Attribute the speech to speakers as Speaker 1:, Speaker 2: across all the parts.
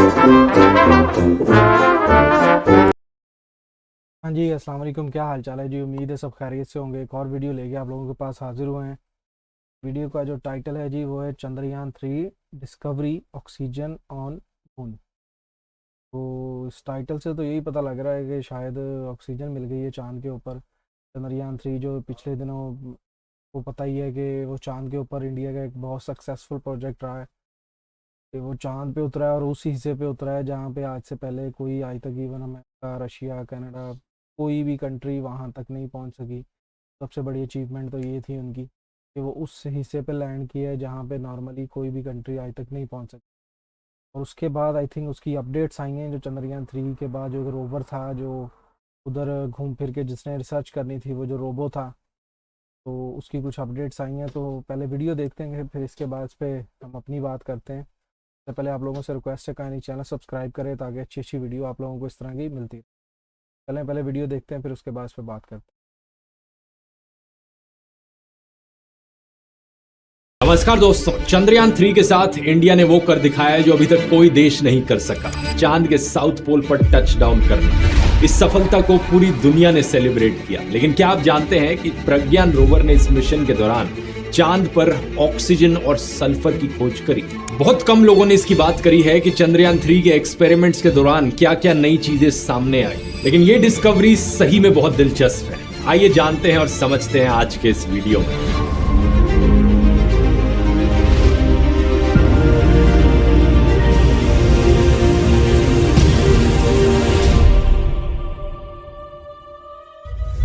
Speaker 1: हाँ जी, अस्सलाम वालेकुम। क्या हाल चाल है जी? उम्मीद है सब खैरियत से होंगे। एक और वीडियो लेके आप लोगों के पास हाजिर हुए हैं। वीडियो का जो टाइटल है जी वो है Chandrayaan 3 discovery oxygen on moon. तो इस टाइटल से तो यही पता लग रहा है कि शायद ऑक्सीजन मिल गई है चांद के ऊपर। चंद्रयान 3 जो पिछले दिनों को पता ही है कि वो चांद के ऊपर इंडिया का एक बहुत सक्सेसफुल प्रोजेक्ट रहा है कि वो चांद पे उतरा है, और उस हिस्से पे उतरा है जहाँ पे आज से पहले कोई आज तक, इवन अमेरिका, रशिया, कनाडा, कोई भी कंट्री वहाँ तक नहीं पहुँच सकी। सबसे बड़ी अचीवमेंट तो ये थी उनकी कि वो उस हिस्से पे लैंड किया है जहाँ पे नॉर्मली कोई भी कंट्री आज तक नहीं पहुँच सकी। और उसके बाद आई थिंक उसकी अपडेट्स आई हैं, जो चंद्रयान 3 के बाद जो रोवर था जो उधर घूम फिर के जिसने रिसर्च करनी थी, वो जो रोबो था, तो उसकी कुछ अपडेट्स आई हैं। तो पहले वीडियो देखते हैं, फिर इसके बाद इस पर हम अपनी बात करते हैं। तो पहले आप लोगों से रिक्वेस्ट है, कहानी चैनल सब्सक्राइब करें ताकि अच्छी अच्छी वीडियो आप लोगों को इस तरह की मिलती है। पहले वीडियो देखते हैं, फिर उसके बाद इस पर बात करते हैं।
Speaker 2: नमस्कार दोस्तों, चंद्रयान 3 के साथ इंडिया ने वो कर दिखाया है जो अभी तक कोई देश नहीं कर सका। चांद के साउथ पोल पर टच डाउन करना। इस सफलता को पूरी दुनिया ने सेलिब्रेट किया। लेकिन क्या आप जानते हैं कि प्रज्ञान रोवर ने इस मिशन के दौरान चांद पर ऑक्सीजन और सल्फर की खोज करी। बहुत कम लोगों ने इसकी बात करी है कि चंद्रयान 3 के एक्सपेरिमेंट्स के दौरान क्या क्या नई चीजें सामने आई। लेकिन ये डिस्कवरी सही में बहुत दिलचस्प है। आइए जानते हैं और समझते हैं आज के इस वीडियो में।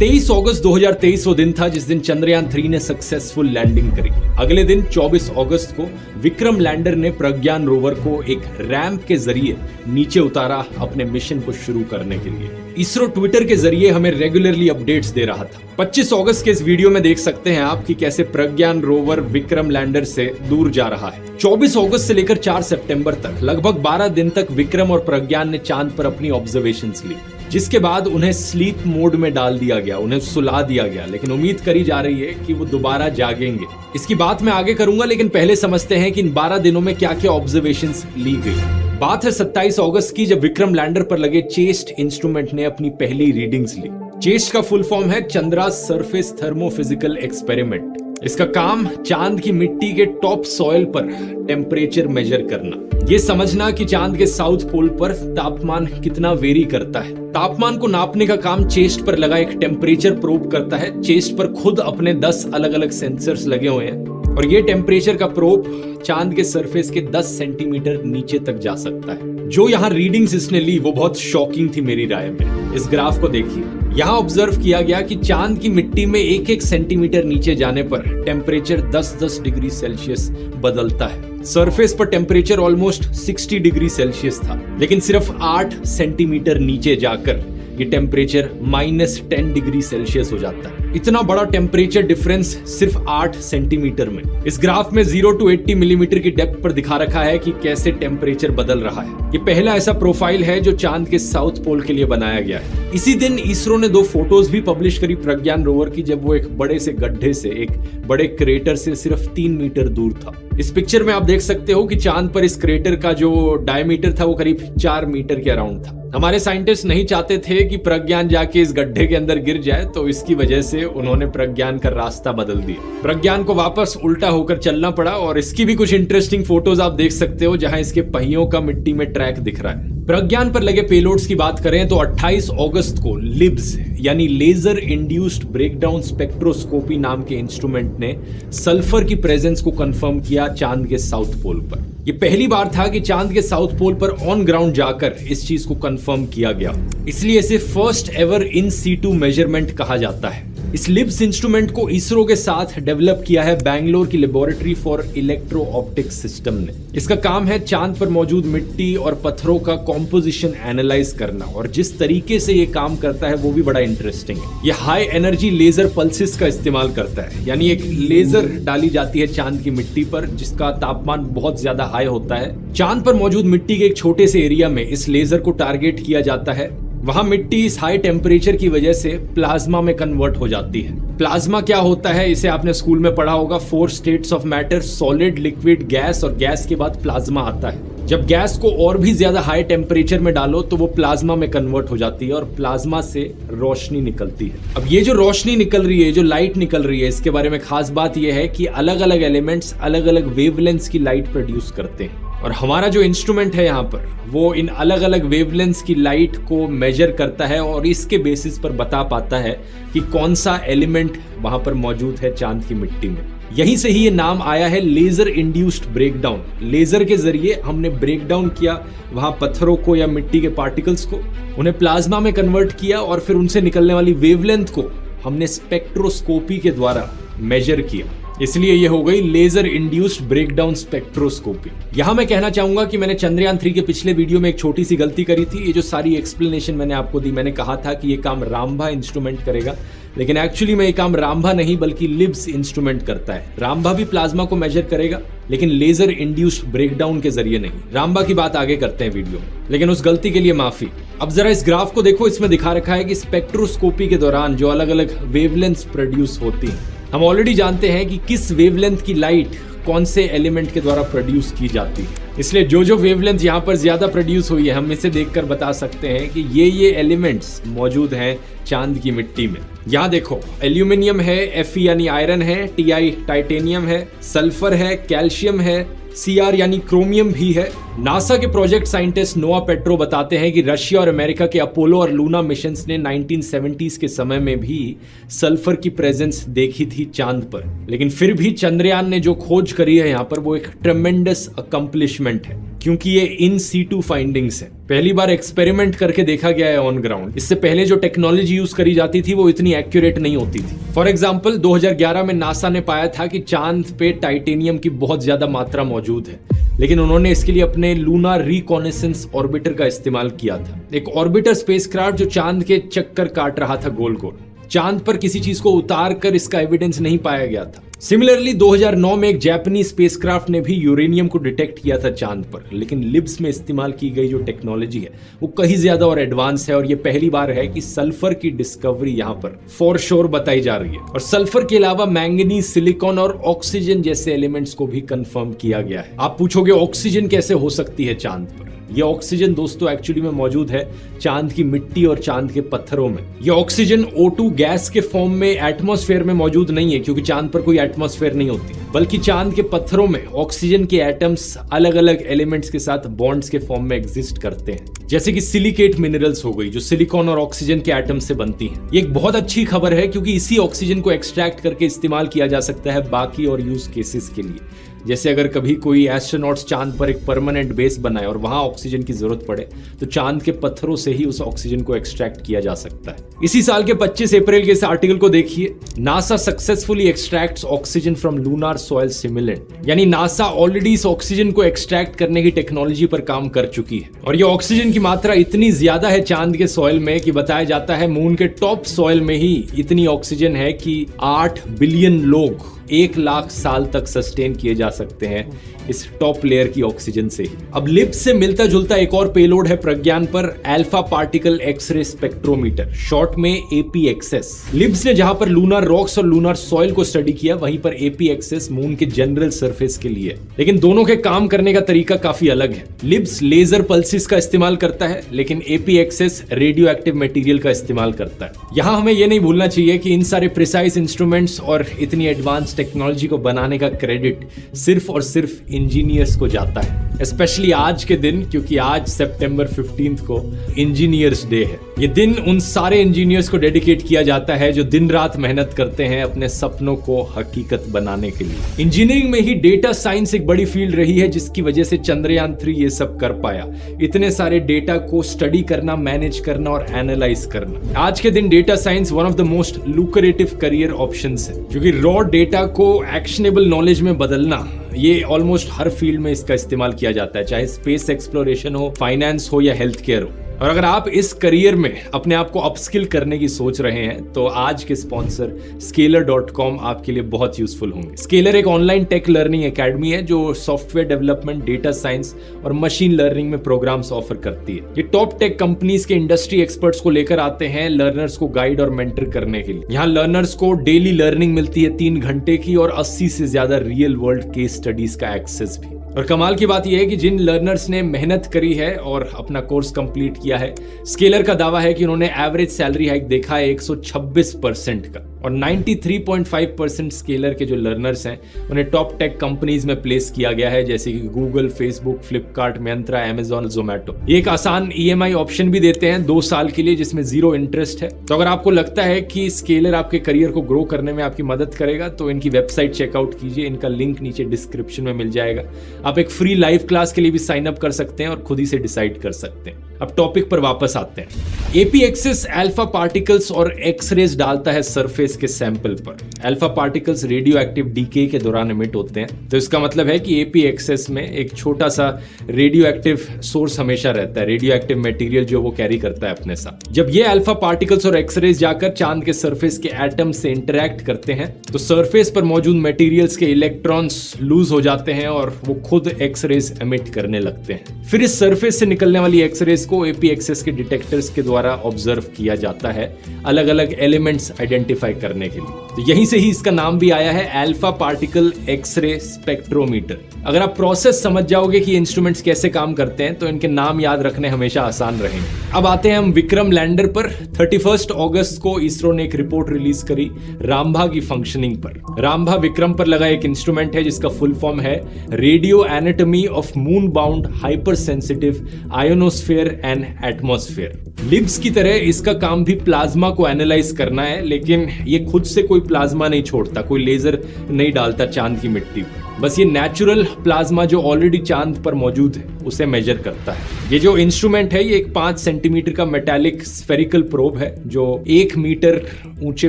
Speaker 2: 23 अगस्त 2023 वो दिन था जिस दिन चंद्रयान 3 ने सक्सेसफुल लैंडिंग करी। अगले दिन 24 अगस्त को विक्रम लैंडर ने प्रज्ञान रोवर को एक रैंप के जरिए नीचे उतारा अपने मिशन को शुरू करने के लिए। इसरो ट्विटर के जरिए हमें रेगुलरली अपडेट्स दे रहा था। 25 अगस्त के इस वीडियो में देख सकते हैं आप कि कैसे प्रज्ञान रोवर विक्रम लैंडर से दूर जा रहा है। 24 अगस्त से लेकर 4 सितंबर तक लगभग 12 दिन तक विक्रम और प्रज्ञान ने चांद पर अपनी ऑब्जर्वेशंस ली, जिसके बाद उन्हें स्लीप मोड में डाल दिया गया, उन्हें सुला दिया गया। लेकिन उम्मीद करी जा रही है कि वो दोबारा जागेंगे। इसकी बात मैं आगे करूंगा, लेकिन पहले समझते हैं कि इन 12 दिनों में क्या क्या ऑब्जर्वेशंस ली गई। बात है 27 अगस्त की, जब विक्रम लैंडर पर लगे चेस्ट इंस्ट्रूमेंट ने अपनी पहली रीडिंग्स ली। चेस्ट का फुल फॉर्म है चंद्रा सरफेस थर्मोफिजिकल एक्सपेरिमेंट। इसका काम चांद की मिट्टी के टॉप सॉइल पर टेम्परेचर मेजर करना, ये समझना कि चांद के साउथ पोल पर तापमान कितना वेरी करता है। तापमान को नापने का काम चेस्ट पर लगा एक टेम्परेचर प्रोब करता है। चेस्ट पर खुद अपने 10 अलग अलग सेंसर्स लगे हुए हैं, और ये टेम्परेचर का प्रोब चांद के सरफेस के 10 सेंटीमीटर नीचे तक जा सकता है। जो यहाँ रीडिंग्स इसने ली वो बहुत शॉकिंग थी मेरी राय में। इस ग्राफ को देखिए, यहाँ ऑब्जर्व किया गया कि चांद की मिट्टी में 1-1 सेंटीमीटर नीचे जाने पर टेम्परेचर 10-10 डिग्री सेल्सियस बदलता है। सरफेस पर टेम्परेचर ऑलमोस्ट 60 डिग्री सेल्सियस था, लेकिन सिर्फ 8 सेंटीमीटर नीचे जाकर ये टेम्परेचर -10 डिग्री सेल्सियस हो जाता है। इतना बड़ा टेम्परेचर डिफरेंस सिर्फ 8 सेंटीमीटर में। इस ग्राफ में 0 to 80 मिलीमीटर की डेप्थ पर दिखा रखा है कि कैसे टेम्परेचर बदल रहा है। ये पहला ऐसा प्रोफाइल है जो चांद के साउथ पोल के लिए बनाया गया है। इसी दिन इसरो ने 2 फोटोज भी पब्लिश करी प्रज्ञान रोवर की, जब वो एक बड़े से गड्ढे से, एक बड़े क्रेटर से सिर्फ 3 मीटर दूर था। इस पिक्चर में आप देख सकते हो कि चांद पर इस क्रेटर का जो डायमीटर था वो करीब 4 मीटर के अराउंड था। हमारे साइंटिस्ट नहीं चाहते थे कि प्रज्ञान जाके इस गड्ढे के अंदर गिर जाए, तो इसकी वजह से उन्होंने प्रज्ञान का रास्ता बदल दिया। प्रज्ञान को वापस उल्टा होकर चलना पड़ा, और इसकी भी कुछ इंटरेस्टिंग फोटोज आप देख सकते हो जहां इसके पहियों का मिट्टी में ट्रैक दिख रहा है। प्रज्ञान पर लगे पेलोड्स की बात करें तो 28 अगस्त को लिब्स यानी लेजर इंड्यूस्ड ब्रेकडाउन स्पेक्ट्रोस्कोपी नाम के इंस्ट्रूमेंट ने सल्फर की प्रेजेंस को कंफर्म किया चांद के साउथ पोल पर। यह पहली बार था कि चांद के साउथ पोल पर ऑन ग्राउंड जाकर इस चीज को कंफर्म किया गया, इसलिए इसे first ever in situ measurement कहा जाता है। इस लिब्स इंस्ट्रूमेंट को इसरो के साथ डेवलप किया है बैंगलोर की laboratory for electro optics system ने। इसका काम है चांद पर मौजूद मिट्टी और पत्थरों का कॉम्पोजिशन एनालाइज करना, और जिस तरीके से ये काम करता है वो भी बड़ा इंटरेस्टिंग है। ये हाई एनर्जी लेजर पल्सेस का इस्तेमाल करता है, यानी एक लेजर डाली जाती है चांद की मिट्टी पर जिसका तापमान बहुत ज्यादा हाई होता है। चांद पर मौजूद मिट्टी के एक छोटे से एरिया में इस लेजर को टारगेट किया जाता है, वहां मिट्टी इस हाई टेम्परेचर की वजह से प्लाज्मा में कन्वर्ट हो जाती है। प्लाज्मा क्या होता है इसे आपने स्कूल में पढ़ा होगा, 4 states of matter, solid, liquid, gas, और गैस के बाद प्लाज्मा आता है। जब गैस को और भी ज्यादा हाई टेम्परेचर में डालो तो वो प्लाज्मा में कन्वर्ट हो जाती है और प्लाज्मा से रोशनी निकलती है। अब ये जो रोशनी निकल रही है, जो लाइट निकल रही है, इसके बारे में खास बात यह है कि अलग अलग एलिमेंट्स अलग अलग वेवलेंथ्स की लाइट प्रोड्यूस करते हैं, और हमारा जो इंस्ट्रूमेंट है यहाँ पर वो इन अलग अलग वेवलेंथ्स की लाइट को मेजर करता है और इसके बेसिस पर बता पाता है कि कौन सा एलिमेंट वहां पर मौजूद है चांद की मिट्टी में। यहीं से ही ये नाम आया है लेजर इंड्यूस्ड ब्रेकडाउन। लेजर के जरिए हमने ब्रेकडाउन किया वहां पत्थरों को या मिट्टी के पार्टिकल्स को, उन्हें प्लाज्मा में कन्वर्ट किया और फिर उनसे निकलने वाली वेवलेंथ को हमने स्पेक्ट्रोस्कोपी के द्वारा मेजर किया। इसलिए ये हो गई लेजर इंड्यूस्ड ब्रेकडाउन स्पेक्ट्रोस्कोपी। यहां मैं कहना चाहूंगा कि मैंने चंद्रयान 3 के पिछले वीडियो में एक छोटी सी गलती करी थी। ये जो सारी एक्सप्लेनेशन मैंने आपको दी, मैंने कहा था कि ये काम रामभा इंस्ट्रूमेंट करेगा, लेकिन एक्चुअली में ये काम रामभा नहीं बल्कि लिब्स इंस्ट्रूमेंट करता है। रामभा भी प्लाज्मा को मेजर करेगा लेकिन लेजर इंड्यूस्ड ब्रेकडाउन के जरिए नहीं। रामभा की बात आगे करते हैं वीडियो में, लेकिन उस गलती के लिए माफी। अब जरा इस ग्राफ को देखो, इसमें दिखा रखा है कि स्पेक्ट्रोस्कोपी के दौरान जो अलग अलग वेवलेंथ्स प्रोड्यूस होती हैं, हम ऑलरेडी जानते हैं कि किस वेवलेंथ की लाइट कौन से एलिमेंट के द्वारा प्रोड्यूस की जाती है। इसलिए जो जो वेवलेंथ यहाँ पर ज्यादा प्रोड्यूस हुई है, हम इसे देखकर बता सकते हैं कि ये एलिमेंट्स मौजूद हैं चांद की मिट्टी में। यहाँ देखो, एल्यूमिनियम है, Fe यानी आयरन है, Ti टाइटेनियम है, सल्फर है, कैल्शियम है, Cr यानी क्रोमियम भी है। नासा के प्रोजेक्ट साइंटिस्ट नोआ पेट्रो बताते हैं कि रशिया और अमेरिका के अपोलो और लूना मिशंस ने 1970s के समय में भी सल्फर की प्रेजेंस देखी थी चांद पर, लेकिन फिर भी चंद्रयान ने जो खोज करी है यहाँ पर वो एक ट्रेमेंडस अकम्पलिशमेंट है, क्योंकि ये इन सीटू फाइंडिंग्स है। पहली बार एक्सपेरिमेंट करके देखा गया है ऑन ग्राउंड। इससे पहले जो टेक्नोलॉजी यूज करी जाती थी वो इतनी एक्यूरेट नहीं होती थी। फॉर एग्जांपल 2011 में नासा ने पाया था कि चांद पे टाइटेनियम की बहुत ज्यादा मात्रा मौजूद है, लेकिन उन्होंने इसके लिए अपने लूनार रिकॉनेसेंस ऑर्बिटर का इस्तेमाल किया था। एक ऑर्बिटर स्पेसक्राफ्ट जो चांद के चक्कर काट रहा था गोल गोल। चांद पर किसी चीज को उतार कर इसका एविडेंस नहीं पाया गया था। सिमिलरली 2009 में एक जापानी स्पेसक्राफ्ट ने भी यूरेनियम को डिटेक्ट किया था चांद पर, लेकिन लिब्स में इस्तेमाल की गई जो टेक्नोलॉजी है वो कहीं ज्यादा और एडवांस है, और ये पहली बार है कि सल्फर की डिस्कवरी यहाँ पर फॉर श्योर बताई जा रही है। और सल्फर के अलावा मैंगनीज, सिलिकॉन और ऑक्सीजन जैसे एलिमेंट्स को भी कंफर्म किया गया है। आप पूछोगे ऑक्सीजन कैसे हो सकती है चांद पर? ये ऑक्सीजन दोस्तों एक्चुअली में मौजूद है चांद की मिट्टी और चांद के पत्थरों में। ये ऑक्सीजन O2 गैस के फॉर्म में एटमॉस्फेयर में मौजूद नहीं है, क्योंकि चांद पर कोई एटमॉस्फेयर नहीं होती, बल्कि चांद के पत्थरों में ऑक्सीजन के एटम्स अलग अलग एलिमेंट्स के साथ बॉन्ड्स के फॉर्म में एग्जिस्ट करते हैं, जैसे कि सिलिकेट मिनरल्स हो गई जो सिलिकॉन और ऑक्सीजन के एटम्स से बनती हैं। ये एक बहुत अच्छी खबर है, क्योंकि इसी ऑक्सीजन को एक्सट्रैक्ट करके इस्तेमाल किया जा सकता है बाकी और यूज केसेस के लिए। जैसे अगर कभी कोई एस्ट्रोनॉट्स चांद पर एक परमानेंट बेस बनाए और वहां ऑक्सीजन की जरूरत पड़े तो चांद के पत्थरों से ही उस ऑक्सीजन को एक्सट्रैक्ट किया जा सकता है। इसी साल के 25 अप्रैल के इस आर्टिकल को देखिए, NASA successfully extracts oxygen from lunar soil simulant. यानी नासा ऑलरेडी इस ऑक्सीजन को एक्सट्रैक्ट करने की टेक्नोलॉजी पर काम कर चुकी है, और ये ऑक्सीजन की मात्रा इतनी ज्यादा है चांद के सॉइल में कि बताया जाता है मून के टॉप सॉइल में ही इतनी ऑक्सीजन है कि 8 बिलियन लोग 1 लाख साल तक सस्टेन किए जा सकते हैं इस टॉप लेयर की ऑक्सीजन से ही। अब लिब्स से मिलता जुलता एक और पेलोड है प्रज्ञान पर, alpha particle x-ray spectrometer, short में APXS। लिब्स ने जहां पर लूनार रॉक्स और लूनार सॉइल को स्टडी किया, वहीं पर APXS मून के जनरल सरफेस के लिए, लेकिन दोनों के काम करने का तरीका काफी अलग है। लिब्स लेजर पल्सेस का इस्तेमाल करता है, लेकिन APXS रेडियो एक्टिव मटेरियल का इस्तेमाल करता है। यहां हमें यह नहीं भूलना चाहिए कि इन सारे प्रिसाइज इंस्ट्रूमेंट्स और इतनी एडवांस टेक्नोलॉजी को बनाने का क्रेडिट सिर्फ और सिर्फ इंजीनियर्स को जाता है, स्पेशली आज के दिन, क्योंकि आज सितंबर 15 को इंजीनियर्स डे है। ये दिन उन सारे इंजीनियर्स को डेडिकेट किया जाता है जो दिन रात मेहनत करते हैं अपने सपनों को हकीकत बनाने के लिए। इंजीनियरिंग में ही डेटा साइंस एक बड़ी फील्ड रही है, जिसकी वजह से चंद्रयान 3 ये सब कर पाया। इतने सारे डेटा को स्टडी करना, मैनेज करना और एनालाइज करना। आज के दिन data science one of the most lucrative career options है, क्योंकि रॉ डेटा को एक्शनेबल नॉलेज में बदलना, ये ऑलमोस्ट हर फील्ड में इसका इस्तेमाल किया जाता है, चाहे स्पेस एक्सप्लोरेशन हो, फाइनेंस हो या हेल्थ केयर हो। और अगर आप इस करियर में अपने आप को अपस्किल करने की सोच रहे हैं तो आज के स्पॉन्सर Scaler.com आपके लिए बहुत यूजफुल होंगे। स्केलर एक ऑनलाइन टेक लर्निंग एकेडमी है जो सॉफ्टवेयर डेवलपमेंट, डेटा साइंस और मशीन लर्निंग में प्रोग्राम्स ऑफर करती है। ये टॉप टेक कंपनीज के इंडस्ट्री एक्सपर्ट्स को लेकर आते हैं लर्नर्स को गाइड और मेंटर करने के लिए। यहाँ लर्नर्स को डेली लर्निंग मिलती है 3 घंटे की और 80 से ज्यादा रियल वर्ल्ड केस स्टडीज का एक्सेस भी। और कमाल की बात यह है कि जिन लर्नर्स ने मेहनत करी है और अपना कोर्स कंप्लीट किया है, स्केलर का दावा है कि उन्होंने एवरेज सैलरी हाइक देखा है 126% का। और 93.5% स्केलर के जो लर्नर्स हैं उन्हें टॉप टेक कंपनीज में प्लेस किया गया है, जैसे कि Google, Facebook, Flipkart, Myntra, Amazon, Zomato. ये एक आसान EMI ऑप्शन भी देते हैं 2 साल के लिए जिसमें 0 इंटरेस्ट है। तो अगर आपको लगता है कि स्केलर आपके करियर को ग्रो करने में आपकी मदद करेगा तो इनकी वेबसाइट चेकआउट कीजिए। इनका लिंक नीचे डिस्क्रिप्शन में मिल जाएगा। आप एक फ्री लाइव क्लास के लिए भी साइन अप कर सकते हैं और खुद ही से डिसाइड कर सकते हैं। अब टॉपिक पर वापस आते हैं। APXS अल्फा पार्टिकल्स और एक्सरेज डालता है सरफेस के सैंपल पर। Alpha particles radioactive decay के दौरान एमिट होते हैं, तो इसका मतलब है कि APXS में एक छोटा सा रेडियो एक्टिव सोर्स हमेशा रहता है, रेडियो एक्टिव मटेरियल जो वो कैरी करता है अपने साथ। जब ये अल्फा पार्टिकल्स और एक्सरेज जाकर चांद के सरफेस के एटम से इंटरैक्ट करते हैं तो सरफेस पर मौजूद मटेरियल्स के इलेक्ट्रॉन्स लूज हो जाते हैं और वो खुद एक्सरेज एमिट करने लगते हैं। फिर इस सरफेस से निकलने वाली एक्सरेज को APXS के डिटेक्टर्स के द्वारा ऑब्जर्व किया जाता है अलग अलग एलिमेंट्स आइडेंटिफाई करने के लिए। तो यहीं से ही इसका नाम भी आया है अल्फा पार्टिकल एक्सरे स्पेक्ट्रोमीटर। अगर आप प्रोसेस समझ जाओगे कि इंस्ट्रूमेंट्स कैसे काम करते हैं तो इनके नाम याद रखने हमेशा आसान रहेंगे। अब आते हैं हम विक्रम लैंडर पर। 31 अगस्त को इसरो ने एक रिपोर्ट रिलीज करी रामभा की फंक्शनिंग पर। रामभा विक्रम पर लगा एक इंस्ट्रूमेंट है जिसका फुल फॉर्म है radio anatomy of moon bound hyper sensitive ionosphere and atmosphere. Libs की तरह इसका काम भी प्लाज्मा को एनालाइज करना है, लेकिन ये खुद से कोई प्लाज्मा नहीं छोड़ता, कोई लेजर नहीं डालता चांद की मिट्टी पर। बस ये नेचुरल प्लाज्मा जो ऑलरेडी चांद पर मौजूद है उसे मेजर करता है। ये जो इंस्ट्रूमेंट है ये एक 5 सेंटीमीटर का मेटालिक स्फेरिकल प्रोब है जो 1 मीटर ऊंचे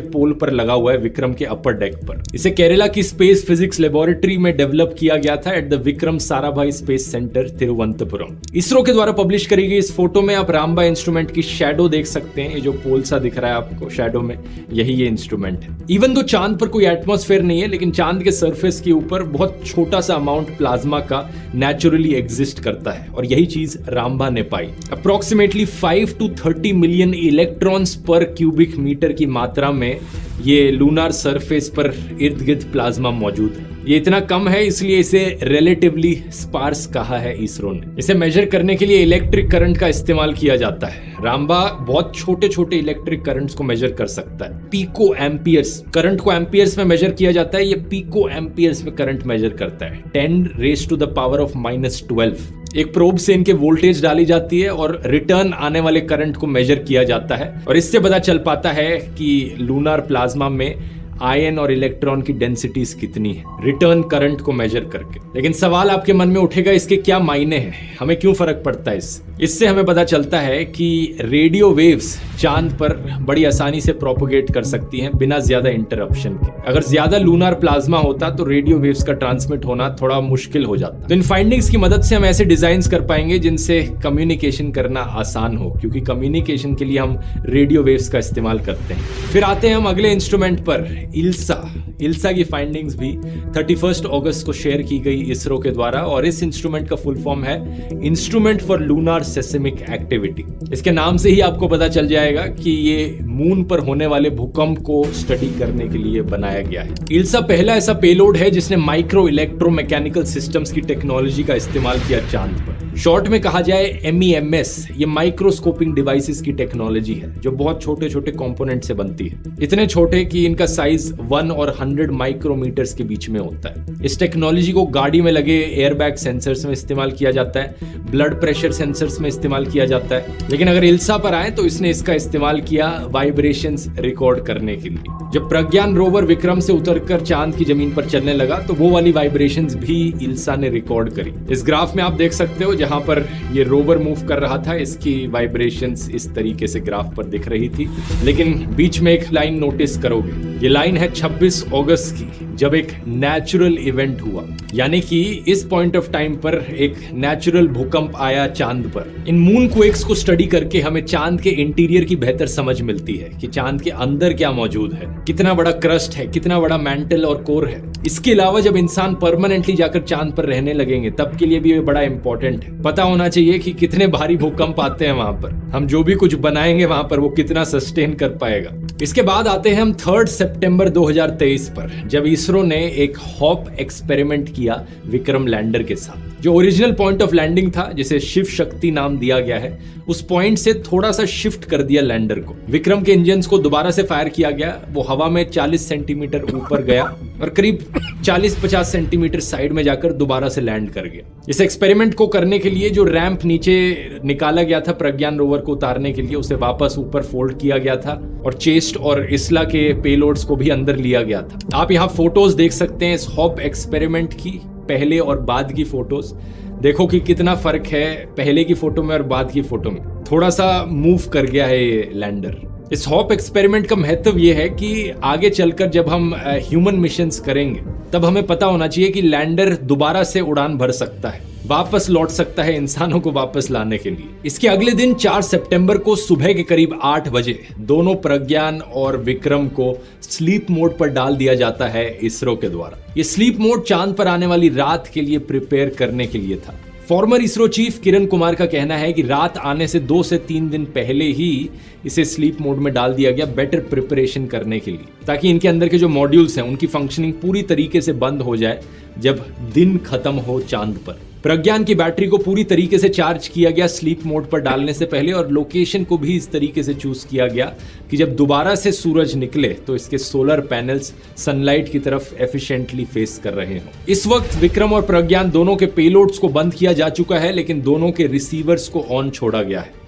Speaker 2: पोल पर लगा हुआ है विक्रम के अपर डेक पर। इसे केरला की स्पेस फिजिक्स लेबोरेटरी में डेवलप किया गया था at the Vikram Sarabhai space centre Thiruvananthapuram. ISRO के द्वारा पब्लिश करी गई इस फोटो में आप रामबा इंस्ट्रूमेंट की शैडो देख सकते हैं। ये जो पोल सा दिख रहा है आपको शैडो में, यही ये इंस्ट्रूमेंट है। इवन दो चांद पर कोई एटमॉस्फेयर नहीं है, लेकिन चांद के सरफेस के ऊपर बहुत छोटा सा अमाउंट प्लाज्मा का नेचुरली एग्जिस्ट करता है और यही चीज रामबा ने पाई। अप्रोक्सीमेटली 5 to 30 मिलियन इलेक्ट्रॉन्स पर क्यूबिक मीटर की मात्रा में ये लूनार सरफेस पर इर्द गिर्द प्लाज्मा मौजूद है। ये इतना कम है इसलिए इसे रिलेटिवली स्पार्स कहा है इसरो ने। इसे मेजर करने के लिए इलेक्ट्रिक करंट का इस्तेमाल किया जाता है। रामबा बहुत छोटे छोटे इलेक्ट्रिक करंट्स को मेजर कर सकता है। पीको एम्पियर्स, करंट को एम्पियर्स में मेजर किया जाता है, ये पीको एम्पियर्स में करंट मेजर करता है। 10 raised to the power of -12। एक प्रोब से इनके वोल्टेज डाली जाती है और रिटर्न आने वाले करंट को मेजर किया जाता है और इससे पता चल पाता है कि लूनार प्लाज्मा में आयन और इलेक्ट्रॉन की डेंसिटीज कितनी है, रिटर्न करंट को मेजर करके। लेकिन सवाल आपके मन में उठेगा इसके क्या मायने हैं, हमें क्यों फर्क पड़ता है इससे हमें पता चलता है कि रेडियो वेव्स चांद पर बड़ी आसानी से प्रोपोगेट कर सकती हैं बिना ज्यादा इंटरप्शन के। अगर ज्यादा लूनार प्लाज्मा होता तो रेडियो वेव्स का ट्रांसमिट होना थोड़ा मुश्किल हो जाता। तो इन फाइंडिंग्स की मदद से हम ऐसे डिजाइन कर पाएंगे जिनसे कम्युनिकेशन करना आसान हो, क्योंकि कम्युनिकेशन के लिए हम रेडियो वेव्स का इस्तेमाल करते हैं। फिर आते हैं हम अगले इंस्ट्रूमेंट पर, इल्सा की फाइंडिंग्स भी 31 अगस्त को शेयर की गई इसरो के द्वारा और इस इंस्ट्रूमेंट का फुल फॉर्म है instrument for lunar seismic activity. इसके नाम से ही आपको पता चल जाएगा कि ये मून पर होने वाले भूकंप को स्टडी करने के लिए बनाया गया है। इल्सा पहला ऐसा पेलोड है जिसने माइक्रो इलेक्ट्रोमैकेनिकल सिस्टम्स की टेक्नोलॉजी का इस्तेमाल किया चांद पर। शॉर्ट में कहा जाए MEMS, ये माइक्रोस्कोपिंग डिवाइसेस की टेक्नोलॉजी है जो बहुत छोटे छोटे कंपोनेंट से बनती है, इतने छोटे कि इनका साइज 1 और 100 माइक्रोमीटर्स के बीच में होता है। इस टेक्नोलॉजी को गाड़ी में लगे एयरबैग सेंसर्स में इस्तेमाल किया जाता है, ब्लड प्रेशर सेंसर्स में इस्तेमाल किया जाता है। लेकिन अगर इल्सा पर आए तो इसने इसका इस्तेमाल किया वाइब्रेशंस रिकॉर्ड करने के लिए। जब प्रज्ञान रोवर विक्रम से उतरकर चांद की जमीन पर चलने लगा तो वो वाली वाइब्रेशंस भी इल्सा ने रिकॉर्ड करी। इस ग्राफ में आप देख सकते हो जहां पर ये रोवर मूव कर रहा था, इसकी वाइब्रेशंस इस तरीके से ग्राफ पर दिख रही थी। लेकिन बीच में एक लाइन नोटिस करोगे, ये लाइन है 26 अगस्त की, जब एक नेचुरल इवेंट हुआ, यानी कि इस पॉइंट ऑफ टाइम पर एक नेचुरल भूकंप आया चांद पर। इन मून क्वेक्स को स्टडी करके हमें चांद के इंटीरियर की बेहतर समझ मिलती है कि चांद के अंदर क्या मौजूद है, कितना बड़ा क्रस्ट है, कितना बड़ा मैंटल और कोर है। इसके अलावा जब इंसान परमानेंटली जाकर चांद पर रहने लगेंगे तब के लिए भी ये बड़ा इंपॉर्टेंट है। पता होना चाहिए कि कितने भारी भूकंप आते हैं वहां पर, हम जो भी कुछ बनाएंगे वहां पर वो कितना सस्टेन कर पाएगा। इसके बाद आते हैं हम 3 सितंबर 2023 पर, जब इसरो ने एक हॉप एक्सपेरिमेंट किया विक्रम लैंडर के साथ। जो ओरिजिनल पॉइंट ऑफ लैंडिंग था, जिसे शिव शक्ति नाम दिया गया है, उस पॉइंट से थोड़ा सा शिफ्ट कर दिया लैंडर को। विक्रम के इंजन्स को दोबारा से फायर किया गया, वो हवा में 40 सेंटीमीटर ऊपर गया और करीब 40-50 सेंटीमीटर साइड में जाकर दोबारा से लैंड कर गया। इस एक्सपेरिमेंट को करने के लिए जो रैंप नीचे निकाला गया था प्रज्ञान रोवर को उतारने के लिए, उसे वापस ऊपर फोल्ड किया गया था और चेस्ट और इसला के पेलोड्स को भी अंदर लिया गया था। आप यहाँ फोटोज देख सकते हैं इस हॉप एक्सपेरिमेंट की, पहले और बाद की फोटोज। देखो कि कितना फर्क है पहले की फोटो में और बाद की फोटो में। थोड़ा सा मूव कर गया है ये लैंडर। इस हॉप एक्सपेरिमेंट का महत्व ये है कि आगे चलकर जब हम ह्यूमन मिशंस करेंगे तब हमें पता होना चाहिए कि लैंडर दोबारा से उड़ान भर सकता है, वापस लौट सकता है इंसानों को वापस लाने के लिए। इसके अगले दिन 4 सितंबर को सुबह के करीब 8 बजे दोनों प्रज्ञान और विक्रम को स्लीप मोड पर डाल दिया जाता है इसरो के द्वारा। ये स्लीप मोड चांद पर आने वाली रात के लिए प्रिपेयर करने के लिए था। फॉर्मर इसरो चीफ किरण कुमार का कहना है कि रात आने से 2 से 3 दिन पहले ही इसे स्लीप मोड में डाल दिया गया, बेटर प्रिपरेशन करने के लिए, ताकि इनके अंदर के जो मॉड्यूल्स हैं उनकी फंक्शनिंग पूरी तरीके से बंद हो जाए जब दिन खत्म हो चांद पर। प्रज्ञान की बैटरी को पूरी तरीके से चार्ज किया गया स्लीप मोड पर डालने से पहले, और लोकेशन को भी इस तरीके से चूज किया गया कि जब दोबारा से सूरज निकले तो इसके सोलर पैनल्स सनलाइट की तरफ एफिशिएंटली फेस कर रहे हों। इस वक्त विक्रम और प्रज्ञान दोनों के पेलोड्स को बंद किया जा चुका है, लेकिन दोनों के रिसीवर्स को ऑन छोड़ा गया है।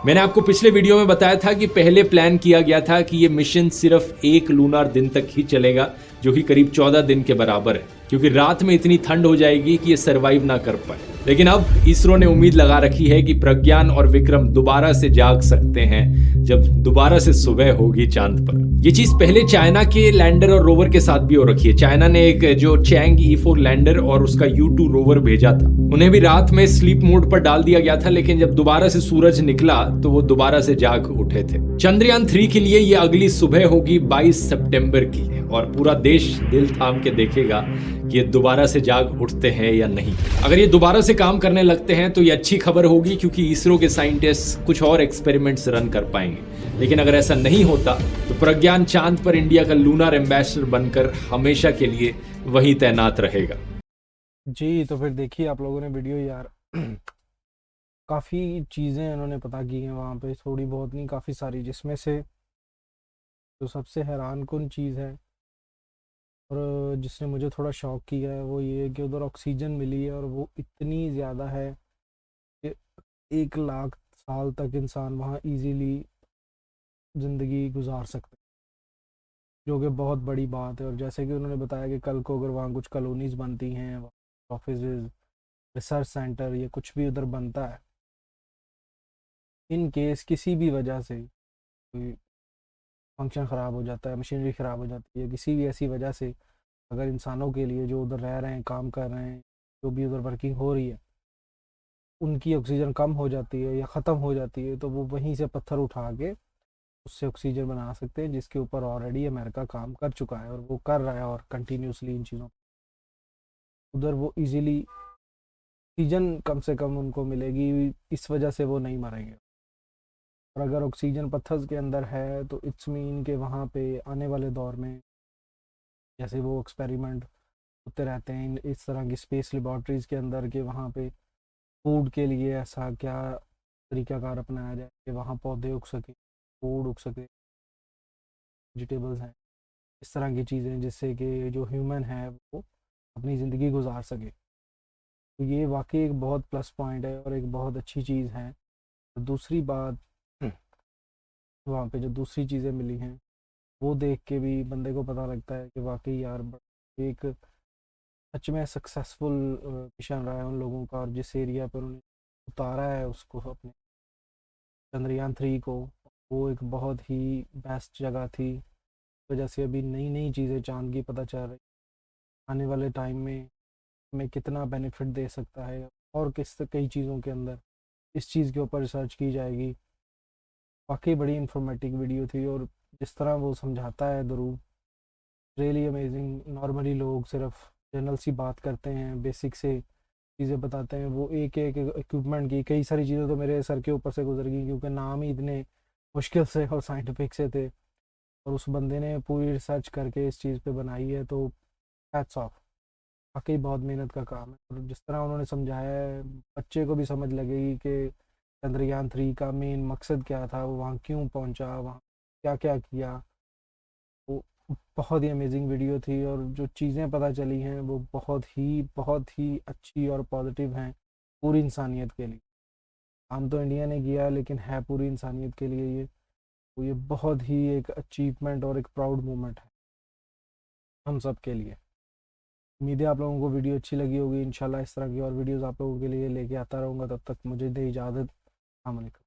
Speaker 2: मैंने आपको पिछले वीडियो में बताया था कि पहले प्लान किया गया था कि ये मिशन सिर्फ 1 लूनार दिन तक ही चलेगा, जो कि करीब 14 दिन के बराबर है, क्योंकि रात में इतनी ठंड हो जाएगी कि ये सरवाइव ना कर पाए। लेकिन अब इसरो ने उम्मीद लगा रखी है कि प्रज्ञान और विक्रम दोबारा से जाग सकते हैं जब दोबारा से सुबह होगी चांद पर। ये चीज पहले चाइना के लैंडर और रोवर के साथ भी हो रखी है। चाइना ने एक जो चैंग E4 लैंडर और उसका U2 रोवर भेजा था, उन्हें भी रात में स्लीप मोड पर डाल दिया गया था, लेकिन जब दोबारा से सूरज निकला तो वो दोबारा से जाग उठे थे। चंद्रयान 3 के लिए ये अगली सुबह होगी 22 सितंबर की, और पूरा देश दिल थाम के देखेगा कि ये दोबारा से जाग उठते हैं या नहीं। अगर ये दोबारा से काम करने लगते हैं तो ये अच्छी खबर होगी, क्योंकि इसरो के साइंटिस्ट कुछ और एक्सपेरिमेंट्स रन कर पाएंगे। लेकिन अगर ऐसा नहीं होता तो प्रज्ञान चांद पर इंडिया का लूनार एम्बेसडर बनकर हमेशा के लिए वहीं तैनात रहेगा।
Speaker 1: जी, तो फिर देखिए आप लोगों ने वीडियो यार काफ़ी चीज़ें उन्होंने पता की हैं वहाँ पे, थोड़ी बहुत नहीं काफ़ी सारी, जिसमें से जो सबसे हैरानकुन चीज़ है और जिसने मुझे थोड़ा शॉक किया है वो ये है कि उधर ऑक्सीजन मिली है और वो इतनी ज़्यादा है कि 1 लाख साल तक इंसान वहाँ इजीली ज़िंदगी गुजार सकते हैं, जो कि बहुत बड़ी बात है। और जैसे कि उन्होंने बताया कि कल को अगर वहाँ कुछ कॉलोनीज़ बनती हैं, ऑफिस, रिसर्च सेंटर या कुछ भी उधर बनता है, इन केस किसी भी वजह से कोई फंक्शन ख़राब हो जाता है, मशीनरी ख़राब हो जाती है, किसी भी ऐसी वजह से अगर इंसानों के लिए जो उधर रह रहे हैं, काम कर रहे हैं, जो भी उधर वर्किंग हो रही है, उनकी ऑक्सीजन कम हो जाती है या ख़त्म हो जाती है, तो वो वहीं से पत्थर उठा के उससे ऑक्सीजन बना सकते हैं, जिसके ऊपर ऑलरेडी अमेरिका काम कर चुका है और वो कर रहा है और कंटिन्यूसली इन चीज़ों उधर वो इजीली ऑक्सीजन कम से कम उनको मिलेगी, इस वजह से वो नहीं मरेंगे। और अगर ऑक्सीजन पत्थर के अंदर है तो इट्स मीन कि वहाँ पे आने वाले दौर में जैसे वो एक्सपेरिमेंट होते रहते हैं इस तरह की स्पेस लेबॉर्ट्रीज़ के अंदर, कि वहाँ पे फूड के लिए ऐसा क्या तरीक़ाकार अपनाया जाए कि वहाँ पौधे उग सके, फूड उग सके, वेजिटेबल्स हैं, इस तरह की चीज़ें, जिससे कि जो ह्यूमन है वो अपनी ज़िंदगी गुजार सके। तो ये वाकई एक बहुत प्लस पॉइंट है और एक बहुत अच्छी चीज़ है। दूसरी बात वहाँ पे जो दूसरी चीज़ें मिली हैं वो देख के भी बंदे को पता लगता है कि वाकई यार एक सच में सक्सेसफुल मिशन रहा है उन लोगों का, और जिस एरिया पर उन्होंने उतारा है उसको अपने चंद्रयान 3 को, वो एक बहुत ही बेस्ट जगह थी। वजह से अभी नई नई चीज़ें चांद की पता चल रही, आने वाले टाइम में हमें कितना बेनिफिट दे सकता है, और किस कई चीज़ों के अंदर इस चीज़ के ऊपर रिसर्च की जाएगी। वाकई बड़ी इंफॉर्मेटिव वीडियो थी, और जिस तरह वो समझाता है ध्रुव, रियली अमेजिंग। नॉर्मली लोग सिर्फ जनरल सी बात करते हैं, बेसिक से चीज़ें बताते हैं, वो एक एक इक्विपमेंट की कई सारी चीज़ें तो मेरे सर के ऊपर से गुजर गई, क्योंकि नाम ही इतने मुश्किल से और साइंटिफिक से थे, और उस बंदे ने पूरी रिसर्च करके इस चीज़ पे बनाई है, तो हैट्स ऑफ। वाकई बहुत मेहनत का काम है, और जिस तरह उन्होंने समझाया है बच्चे को भी समझ लगेगी कि चंद्रयान 3 का मेन मकसद क्या था, वो वहाँ क्यों पहुँचा, वहाँ क्या क्या किया। वो बहुत ही अमेजिंग वीडियो थी, और जो चीज़ें पता चली हैं वो बहुत ही अच्छी और पॉजिटिव हैं पूरी इंसानियत के लिए। हम तो इंडिया ने किया लेकिन है पूरी इंसानियत के लिए ये, तो ये बहुत ही एक अचीवमेंट और एक प्राउड मोमेंट है हम सब के लिए। उम्मीद है आप लोगों को वीडियो अच्छी लगी होगी। इंशाल्लाह इस तरह की और वीडियोस आप लोगों के लिए लेके आता रहूँगा। तब तक मुझे दे इजाज़त। अस्सलाम वालेकुम।